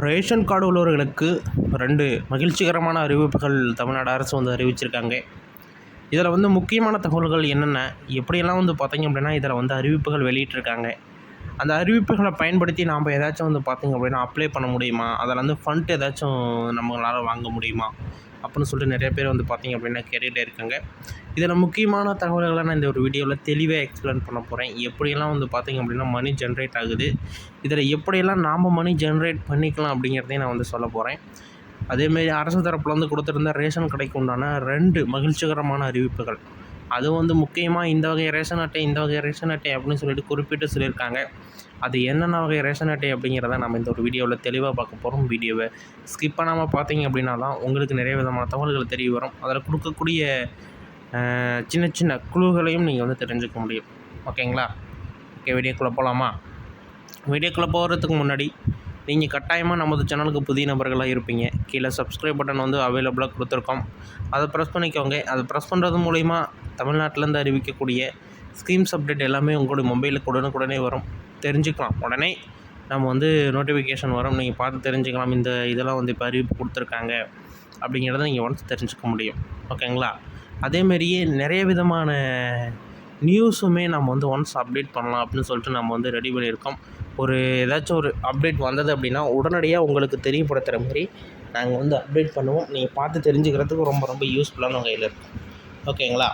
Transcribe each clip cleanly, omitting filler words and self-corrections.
Ration card உள்ளவர்களுக்கு 2 மகிழ்ச்சிகரமான அறிவிப்புகள் தமிழ்நாடு அரசு அறிவிச்சிருக்காங்க. இதில் முக்கியமான தகவல்கள் என்னென்ன, எப்படியெல்லாம் பார்த்தீங்க அப்படின்னா, இதில் அறிவிப்புகள் வெளியிட்டிருக்காங்க. அந்த அறிவிப்புகளை பயன்படுத்தி நாம் ஏதாச்சும் பார்த்தீங்க அப்படின்னா அப்ளை பண்ண முடியுமா? அதில் ஃபண்ட் ஏதாச்சும் நம்மளால் வாங்க முடியுமா? அப்படின்னு சொல்லிட்டு நிறைய பேர் பார்த்தீங்க அப்படின்னா கேட்டுகிட்டே இருக்காங்க. இதில் முக்கியமான தகவல்களை நான் இந்த ஒரு வீடியோவில் தெளிவாக எக்ஸ்பிளைன் பண்ண போகிறேன். எப்படியெல்லாம் பார்த்தீங்க அப்படின்னா மணி ஜென்ரேட் ஆகுது, இதில் எப்படியெல்லாம் நாம் மணி ஜென்ரேட் பண்ணிக்கலாம் அப்படிங்கிறதையும் நான் சொல்ல போகிறேன். அதேமாரி அரசு தரப்பில் கொடுத்துருந்த ரேஷன் கடைக்கு உண்டான 2 மகிழ்ச்சிகரமான அறிவிப்புகள். அது முக்கியமாக இந்த வகை ரேஷன் அட்டை, இந்த வகை ரேஷன் அட்டை அப்படின்னு சொல்லிட்டு குறிப்பிட்டு சொல்லியிருக்காங்க. அது என்னென்ன வகை ரேஷன் அட்டை அப்படிங்கிறத நம்ம இந்த ஒரு வீடியோவில் தெளிவாக பார்க்க போகிறோம். வீடியோவை ஸ்கிப் பண்ணாமல் பார்த்தீங்க அப்படின்னா தான் உங்களுக்கு நிறைய விதமான தகவல்கள் தெரிய வரும். அதில் கொடுக்கக்கூடிய சின்ன சின்ன குழுக்களையும் நீங்கள் தெரிஞ்சுக்க முடியும். ஓகேங்களா? ஓகே, வீடியோக்குள்ளே போகலாமா? வீடியோக்குள்ளே போகிறதுக்கு முன்னாடி நீங்கள் கட்டாயமாக நமது சேனலுக்கு புதிய நபர்களாக இருப்பீங்க. கீழே சப்ஸ்கிரைப் பட்டன் அவைலபிளாக கொடுத்துருக்கோம். அதை ப்ரெஸ் பண்ணிக்கோங்க. அதை ப்ரெஸ் பண்ணுறது மூலிமா தமிழ்நாட்டிலேருந்து அறிவிக்கக்கூடிய ஸ்கீம்ஸ் அப்டேட் எல்லாமே உங்களுடைய மொபைலுக்கு உடனுக்குடனே வரும், தெரிஞ்சுக்கலாம். உடனே நம்ம நோட்டிஃபிகேஷன் வரும், நீங்கள் பார்த்து தெரிஞ்சுக்கலாம். இந்த இதெல்லாம் இப்போ அறிவிப்பு கொடுத்துருக்காங்க அப்படிங்கிறத நீங்கள் ஒன்ஸ் தெரிஞ்சுக்க முடியும். ஓகேங்களா? அதேமாரியே நிறைய விதமான நியூஸுமே நம்ம ஒன்ஸ் அப்டேட் பண்ணலாம் அப்படின்னு சொல்லிட்டு நம்ம ரெடி பண்ணியிருக்கோம். ஏதாச்சும் ஒரு அப்டேட் வந்தது அப்படின்னா உடனடியாக உங்களுக்கு தெரியப்படுத்துகிற மாதிரி நாங்கள் அப்டேட் பண்ணுவோம். நீங்கள் பார்த்து தெரிஞ்சுக்கிறதுக்கு ரொம்ப ரொம்ப யூஸ்ஃபுல்லான வகையில் இருக்கும். ஓகேங்களா?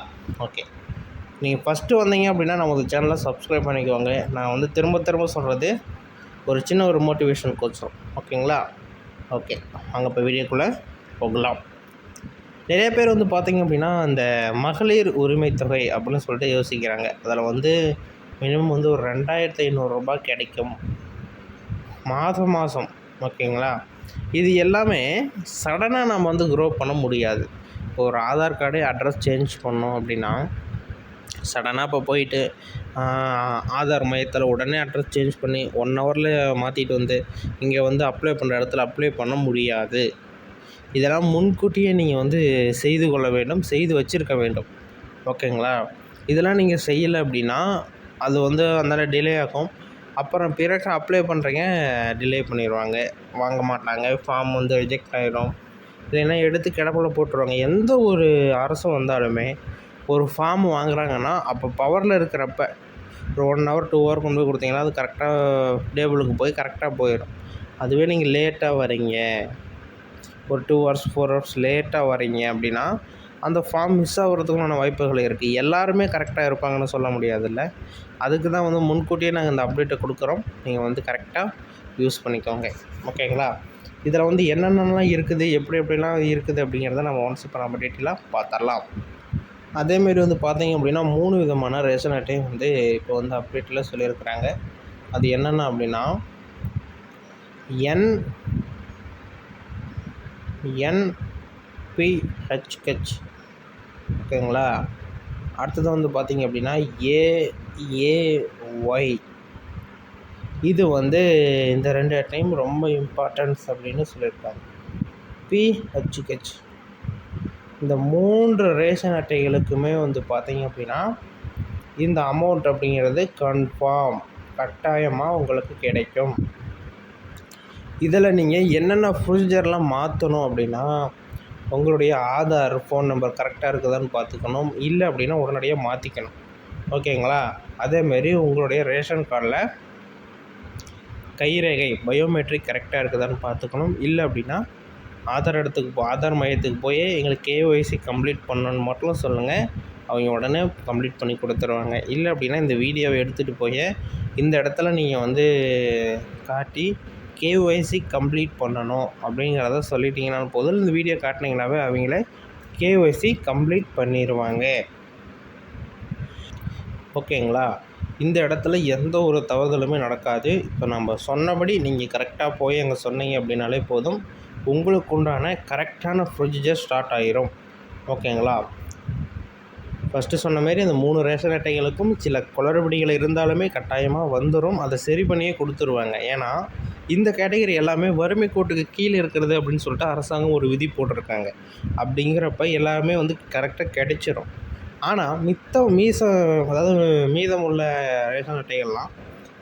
ஓகே, நீங்கள் ஃபஸ்ட்டு வந்தீங்க அப்படின்னா நமது சேனலை சப்ஸ்கிரைப் பண்ணிக்குவாங்க. நான் திரும்ப திரும்ப சொல்கிறது ஒரு சின்ன ஒரு மோட்டிவேஷன் கோச்சம். ஓகேங்களா? ஓகே, அங்கே இப்போ வீடியோக்குள்ளே போகலாம். நிறைய பேர் பார்த்தீங்க அப்படின்னா அந்த மகளிர் உரிமை தொகை அப்படின்னு சொல்லிட்டு யோசிக்கிறாங்க. அதில் மினிமம் ஒரு 2500 ரூபாய் கிடைக்கும் மாதம். ஓகேங்களா? இது எல்லாமே சடனாக நம்ம க்ரோ பண்ண முடியாது. ஒரு ஆதார் கார்டு அட்ரஸ் சேஞ்ச் பண்ணோம் அப்படின்னா சடனாக இப்போ போயிட்டு ஆதார் மையத்தில் உடனே அட்ரஸ் சேஞ்ச் பண்ணி 1 ஹவரில் மாற்றிட்டு இங்கே அப்ளை பண்ணுற இடத்துல அப்ளை பண்ண முடியாது. இதெல்லாம் முன்கூட்டியே நீங்கள் செய்து கொள்ள வேண்டும், செய்து வச்சுருக்க வேண்டும். ஓகேங்களா? இதெல்லாம் நீங்கள் செய்யலை அப்படின்னா அது அதனால் டிலே ஆகும். அப்புறம் பிறகு அப்ளை பண்ணுறீங்க, டிலே பண்ணிடுவாங்க, வாங்க மாட்டாங்க, ஃபார்ம் ரிஜெக்ட் ஆகிடும், இல்லைன்னா எடுத்து கிடப்பில் போட்டுருவாங்க. எந்த ஒரு அரசும் வந்தாலுமே ஒரு ஃபார்ம் வாங்குகிறாங்கன்னா அப்போ பவரில் இருக்கிறப்ப ஒரு 1 ஹவர் 2 ஹவர் கொண்டு போய் கொடுத்தீங்கன்னா அது கரெக்டாக டேபிளுக்கு போய் கரெக்டாக போயிடும். அதுவே நீங்கள் லேட்டாக வரீங்க, ஒரு 2 ஹவர்ஸ் 4 ஹவர்ஸ் லேட்டாக வரீங்க அப்படின்னா அந்த ஃபார்ம் மிஸ் ஆகிறதுக்குமான வாய்ப்புகள் இருக்குது. எல்லாருமே கரெக்டாக இருப்பாங்கன்னு சொல்ல முடியாதுல்ல. அதுக்கு தான் முன்கூட்டியே நாங்கள் இந்த அப்டேட்டை கொடுக்குறோம். நீங்கள் கரெக்டாக யூஸ் பண்ணிக்கோங்க. ஓகேங்களா? இதில் என்னென்னலாம் இருக்குது, எப்படிலாம் இருக்குது அப்படிங்கிறத நம்ம ஒன்ஸ் இப்போ நம்ம டீட்டெயிலாக பார்த்துடலாம். அதேமாரி பார்த்தீங்க அப்படின்னா 3 விதமான ரேஷன் அட்டையும் இப்போ அப்டேட்டில் சொல்லியிருக்கிறாங்க. அது என்னென்ன அப்படின்னா NPHH. ஓகேங்களா? அடுத்தது பார்த்தீங்க அப்படின்னா AAY. இது இந்த 2 அட்டையும் ரொம்ப இம்பார்ட்டன்ஸ் அப்படின்னு சொல்லியிருக்காங்க. PHH. இந்த 3 ரேஷன் அட்டைகளுக்குமே பார்த்தீங்க அப்படின்னா இந்த அமௌண்ட் அப்படிங்கிறது கன்ஃபார்ம் கட்டாயமாக உங்களுக்கு கிடைக்கும். இதில் நீங்கள் என்னென்ன ப்ரொசீஜர்லாம் மாற்றணும் அப்படின்னா உங்களுடைய ஆதார் ஃபோன் நம்பர் கரெக்டாக இருக்குதான்னு பார்த்துக்கணும். இல்லை அப்படின்னா உடனடியாக மாற்றிக்கணும். ஓகேங்களா? அதேமாரி உங்களுடைய ரேஷன் கார்டில் கைரேகை பயோமெட்ரிக் கரெக்டாக இருக்குதான்னு பார்த்துக்கணும். இல்லை அப்படின்னா ஆதார் மையத்துக்கு போய் எங்களுக்கு KYC கம்ப்ளீட் பண்ணணுன்னு மட்டும் சொல்லுங்கள், அவங்க உடனே கம்ப்ளீட் பண்ணி கொடுத்துருவாங்க. இல்லை அப்படின்னா இந்த வீடியோவை எடுத்துகிட்டு போய் இந்த இடத்துல நீங்கள் காட்டி KYC கம்ப்ளீட் பண்ணணும் அப்படிங்கிறத சொல்லிட்டீங்கன்னாலும் போதும். இந்த வீடியோ காட்டினீங்கன்னாவே அவங்களே KYC கம்ப்ளீட் பண்ணிடுவாங்க. ஓகேங்களா? இந்த இடத்துல எந்த ஒரு தவறுதலுமே நடக்காது. இப்போ நம்ம சொன்னபடி நீங்கள் கரெக்டாக போய் அங்கே சொன்னீங்க அப்படின்னாலே போதும், உங்களுக்கு உண்டான கரெக்டான ப்ரொசீஜர் ஸ்டார்ட் ஆகிரும். ஓகேங்களா? ஃபஸ்ட்டு சொன்ன மாரி அந்த 3 ரேஷன் அட்டைகளுக்கும் சில குளறுபடிகள் இருந்தாலுமே கட்டாயமாக வந்துடும். அதை சரி பண்ணியே கொடுத்துருவாங்க. ஏன்னா இந்த கேட்டகரி எல்லாமே வறுமை கோட்டுக்கு கீழே இருக்கிறது அப்படின்னு சொல்லிட்டு அரசாங்கம் ஒரு விதி போட்டிருக்காங்க. அப்படிங்கிறப்ப எல்லாருமே கரெக்டாக கிடைச்சிரும். ஆனால் மீதமுள்ள ரேஷன் அட்டைகள்லாம்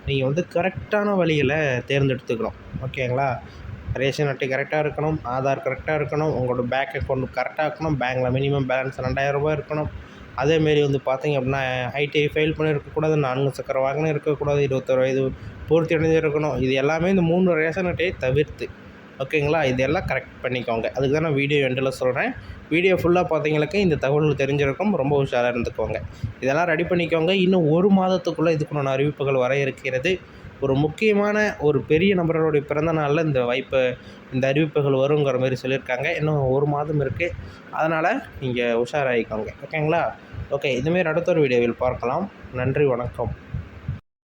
நீங்கள் கரெக்டான வழியில் தேர்ந்தெடுத்துக்கணும். ஓகேங்களா? ரேஷன் அட்டை கரெக்டாக இருக்கணும், ஆதார் கரெக்டாக இருக்கணும், உங்களோட பேங்க் அக்கௌண்ட் கரெக்டாக இருக்கணும், பேங்க்கில் மினிமம் பேலன்ஸ் 2000 இருக்கணும். அதேமாரி வந்து பார்த்தீங்க அப்படின்னா ஐடிஐ ஃபெயில் பண்ணியிருக்கக்கூடாது, 4 சக்கர வாகனம் இருக்கக்கூடாது, 21 வயது பூர்த்தி அடைஞ்சிருக்கணும். இது எல்லாமே இந்த 3 ரேஷன் அட்டையை தவிர்த்து ஓகேங்களா. இதெல்லாம் கரெக்ட் பண்ணிக்கோங்க. அதுக்கு தான் நான் வீடியோ எண்டில் சொல்கிறேன். வீடியோ ஃபுல்லாக பார்த்தீங்களுக்கு இந்த தகவல் தெரிஞ்சிருக்கும். ரொம்ப உஷாராக இருந்துக்கோங்க. இதெல்லாம் ரெடி பண்ணிக்கோங்க. இன்னும் 1 மாதத்துக்குள்ளே இதுக்குண்டான அறிவிப்புகள் வர இருக்கிறது. ஒரு முக்கியமான ஒரு பெரிய நபர்களுடைய பிறந்த நாளில் இந்த அறிவிப்புகள் வருங்கிற மாதிரி சொல்லியிருக்காங்க. இன்னும் 1 மாதம் இருக்குது. அதனால் நீங்கள் உஷாராகிக்கோங்க ஓகேங்களா. ஓகே, இதுமாரி அடுத்த ஒரு வீடியோவில் பார்க்கலாம். நன்றி, வணக்கம்.